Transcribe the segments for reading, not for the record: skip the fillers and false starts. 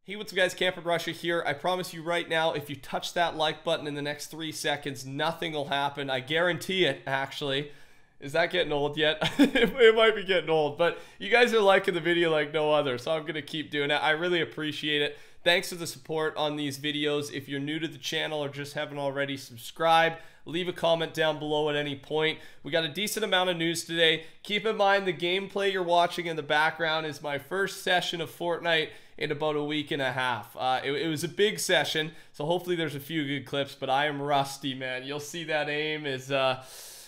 Hey, what's up guys, Camper Russia here. I promise you right now, if you touch that like button in the next 3 seconds, nothing will happen. I guarantee it, actually. Is that getting old yet? It might be getting old, but you guys are liking the video like no other, so I'm going to keep doing it. I really appreciate it. Thanks for the support on these videos. If you're new to the channel or just haven't already subscribed, leave a comment down below at any point. We got a decent amount of news today. Keep in mind the gameplay you're watching in the background is my first session of Fortnite in about a week and a half. It was a big session, so hopefully there's a few good clips, but I am rusty, man. You'll see that aim is...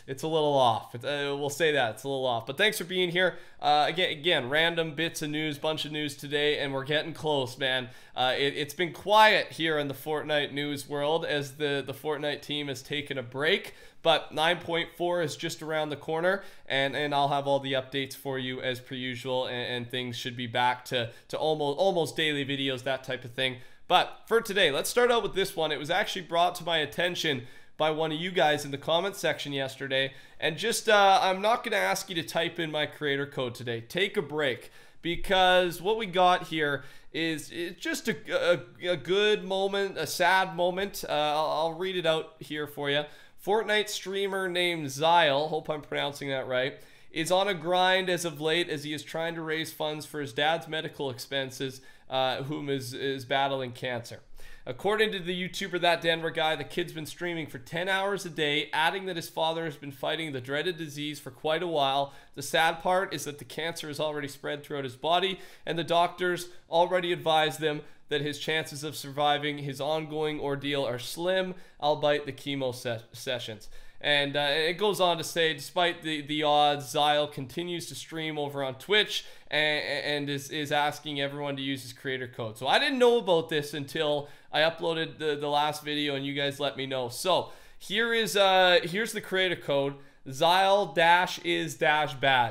it's a little off. We'll say that it's a little off, but thanks for being here. Again, random bits of news, bunch of news today, and we're getting close, man. It's been quiet here in the Fortnite news world as the Fortnite team has taken a break, but 9.4 is just around the corner, and I'll have all the updates for you as per usual, and things should be back to almost daily videos, that type of thing. But for today, let's start out with this one. It was actually brought to my attention by one of you guys in the comment section yesterday, and just I'm not going to ask you to type in my creator code today. Take a break, because what we got here is just a good moment, a sad moment. I'll read it out here for you. Fortnite streamer named Zyle, hope I'm pronouncing that right, is on a grind as of late as he is trying to raise funds for his dad's medical expenses, whom is battling cancer. According to the YouTuber That Denver Guy, the kid's been streaming for 10 hours a day, adding that his father has been fighting the dreaded disease for quite a while. The sad part is that the cancer has already spread throughout his body, and the doctors already advised them that his chances of surviving his ongoing ordeal are slim, albeit the chemo sessions. And it goes on to say, despite the odds, Zyle continues to stream over on Twitch and is asking everyone to use his creator code. So I didn't know about this until I uploaded the last video and you guys let me know. So here's the creator code, Zyle-is-bad.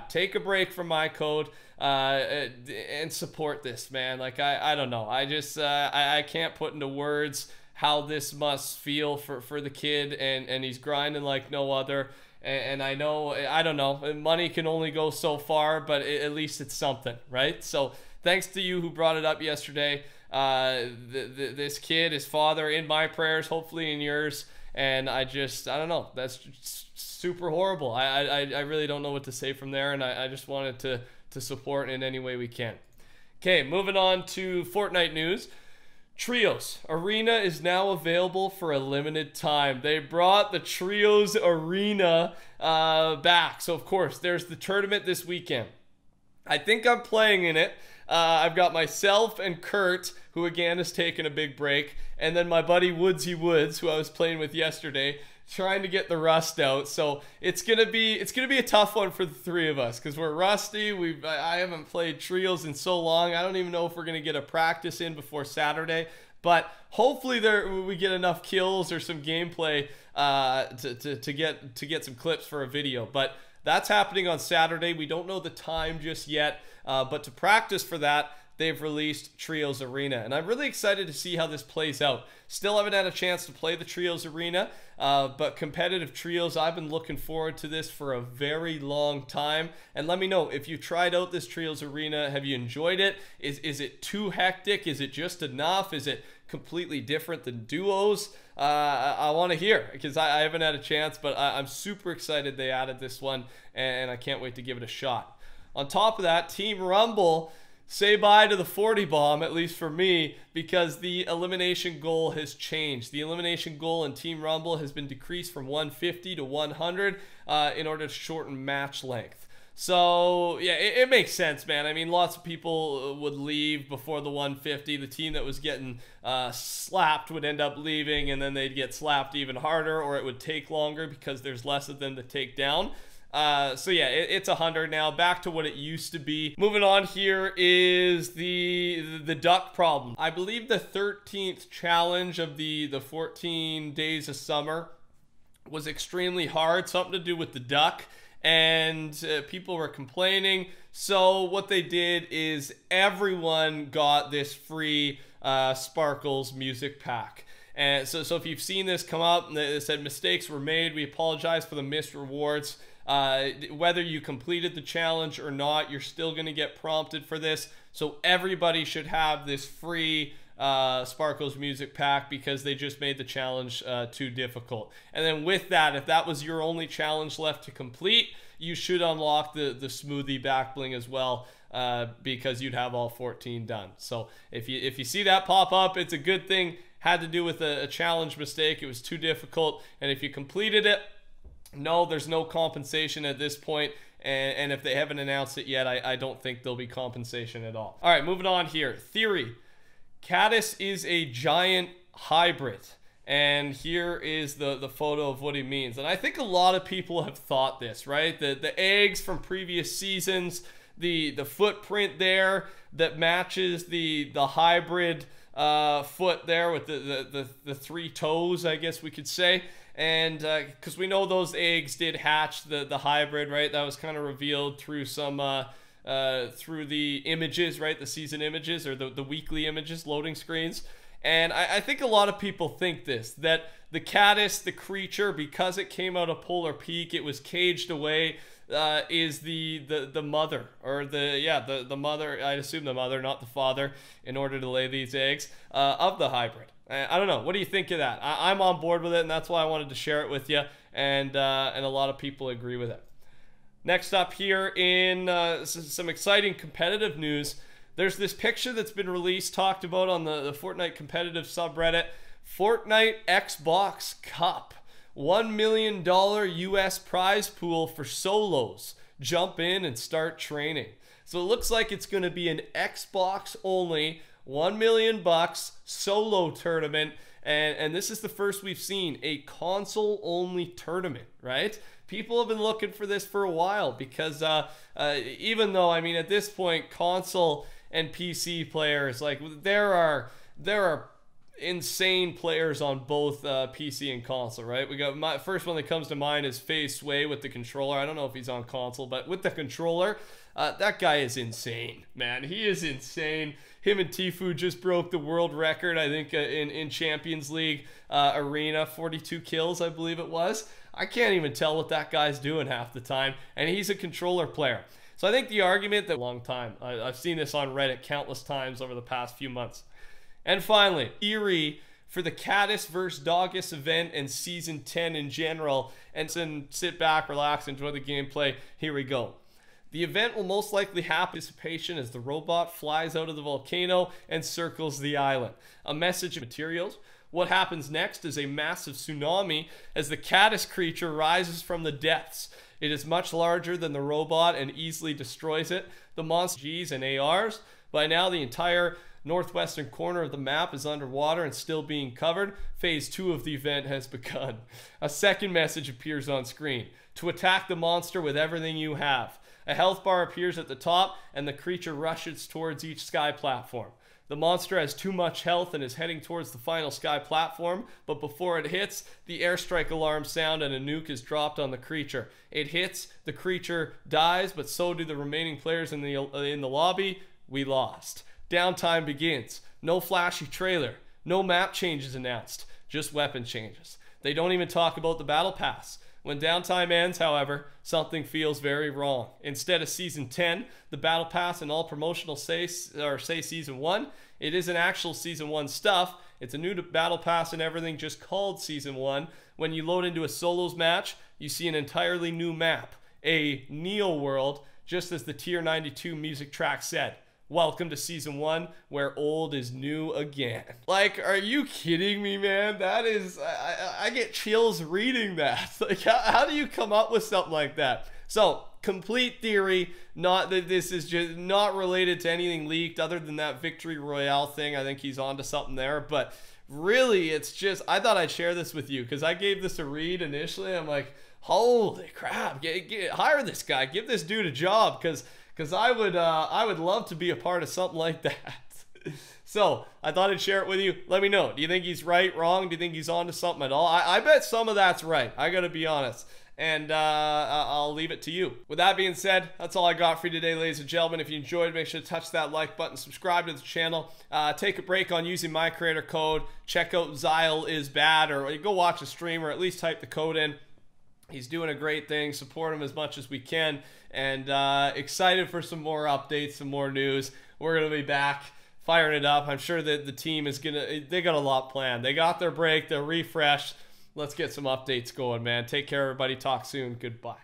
Take a break from my code and support this, man. Like, I don't know. I just, I can't put into words how this must feel for the kid, and he's grinding like no other. And I know, I don't know, money can only go so far, but at least it's something, right? So thanks to you who brought it up yesterday. This kid, his father, in my prayers, hopefully in yours. And I don't know, that's just super horrible. I really don't know what to say from there, and I just wanted to support in any way we can. Okay, moving on to Fortnite news. Trios Arena is now available for a limited time. They brought the Trios Arena back. So, of course, there's the tournament this weekend. I think I'm playing in it. I've got myself and Kurt, who again has taken a big break, and then my buddy Woodsy Woods, who I was playing with yesterday, trying to get the rust out. So it's gonna be a tough one for the three of us because we're rusty. I haven't played Trios in so long. I don't even know if we're gonna get a practice in before Saturday, but hopefully we get enough kills or some gameplay to get some clips for a video. But that's happening on Saturday. We don't know the time just yet, but to practice for that, they've released Trios Arena, and I'm really excited to see how this plays out. Still haven't had a chance to play the Trios Arena, but competitive trios, I've been looking forward to this for a very long time. And let me know if you've tried out this Trios Arena. Have you enjoyed it? Is it too hectic? Is it just enough? Is it completely different than duos? I want to hear, because I haven't had a chance, but I'm super excited they added this one, and I can't wait to give it a shot. On top of that, Team Rumble, say bye to the 40 bomb, at least for me, because the elimination goal has changed. The elimination goal in Team Rumble has been decreased from 150 to 100 in order to shorten match length. So, yeah, it makes sense, man. I mean, lots of people would leave before the 150. The team that was getting slapped would end up leaving, and then they'd get slapped even harder, or it would take longer because there's less of them to take down. So yeah, it's 100 now, back to what it used to be. Moving on here is the duck problem. I believe the 13th challenge of the 14 days of summer was extremely hard, something to do with the duck, and people were complaining. So what they did is everyone got this free Sparkles music pack. And so if you've seen this come up, they said mistakes were made, we apologize for the missed rewards. Whether you completed the challenge or not, you're still going to get prompted for this. So everybody should have this free Sparkles music pack because they just made the challenge too difficult. And then with that, if that was your only challenge left to complete, you should unlock the smoothie back bling as well, because you'd have all 14 done. So if you see that pop up, it's a good thing. Had to do with a challenge mistake. It was too difficult. And if you completed it, no, there's no compensation at this point. And if they haven't announced it yet, I don't think there'll be compensation at all. All right, moving on here. Theory. Caddis is a giant hybrid. And here is the photo of what he means. And I think a lot of people have thought this, right? The eggs from previous seasons, the footprint there that matches the hybrid foot there with the 3 toes, I guess we could say. And because we know those eggs did hatch the hybrid, right? That was kind of revealed through some through the images, right? The season images or the weekly images, loading screens. And I think a lot of people think this, that the caddis, the creature, because it came out of Polar Peak, it was caged away, is the mother, or the mother, I'd assume the mother, not the father, in order to lay these eggs, of the hybrid. I don't know. What do you think of that? I'm on board with it, and that's why I wanted to share it with you, and a lot of people agree with it. Next up here in some exciting competitive news, there's this picture that's been released, talked about on the Fortnite competitive subreddit, Fortnite Xbox Cup. $1 million US prize pool for solos. Jump in and start training. So it looks like it's going to be an Xbox only, $1 million solo tournament. And this is the first we've seen a console only tournament, right? People have been looking for this for a while because even though, I mean, at this point, console and PC players, like there are insane players on both PC and console, right? We got my first one that comes to mind is FaZe Sway with the controller. I don't know if he's on console, but with the controller, that guy is insane, man. He is insane. Him and Tfue just broke the world record, I think, in Champions League Arena, 42 kills, I believe it was. I can't even tell what that guy's doing half the time, and he's a controller player. So I think the argument that long time, I've seen this on Reddit countless times over the past few months. And finally, theory for the Caddis vs. Doggus event and Season 10 in general. And then sit back, relax, enjoy the gameplay. Here we go. The event will most likely have participation as the robot flies out of the volcano and circles the island. A message of materials. What happens next is a massive tsunami as the Caddis creature rises from the depths. It is much larger than the robot and easily destroys it. The monster Gs and ARs. By now, the entire northwestern corner of the map is underwater and still being covered. Phase 2 of the event has begun. A second message appears on screen. To attack the monster with everything you have. A health bar appears at the top and the creature rushes towards each sky platform. The monster has too much health and is heading towards the final sky platform, but before it hits, the airstrike alarm sound and a nuke is dropped on the creature. It hits, the creature dies, but so do the remaining players in the lobby. We lost. Downtime begins. No flashy trailer. No map changes announced. Just weapon changes. They don't even talk about the battle pass. When downtime ends, however, something feels very wrong. Instead of Season 10, the battle pass and all promotional say Season 1, it isn't actual Season 1 stuff. It's a new battle pass and everything just called Season 1. When you load into a solos match, you see an entirely new map. A Neo world, just as the Tier 92 music track said. Welcome to Season 1, where old is new again. Like, are you kidding me, man? That is, I get chills reading that. Like, how do you come up with something like that? So, complete theory, not that this is just not related to anything leaked other than that Victory Royale thing. I think he's onto something there, but really, it's just, I thought I'd share this with you because I gave this a read initially. I'm like, holy crap, hire this guy, give this dude a job because I would love to be a part of something like that. So I thought I'd share it with you. Let me know. Do you think he's right, wrong? Do you think he's onto something at all? I bet some of that's right. I got to be honest. And I'll leave it to you. With that being said, that's all I got for you today, ladies and gentlemen. If you enjoyed, make sure to touch that like button, subscribe to the channel, take a break on using my creator code, check out Zyle is bad, or go watch a stream, or at least type the code in. He's doing a great thing. Support him as much as we can. And excited for some more updates, some more news. We're going to be back firing it up. I'm sure that the team is going to, they got a lot planned. They got their break, they're refreshed. Let's get some updates going, man. Take care, everybody. Talk soon. Goodbye.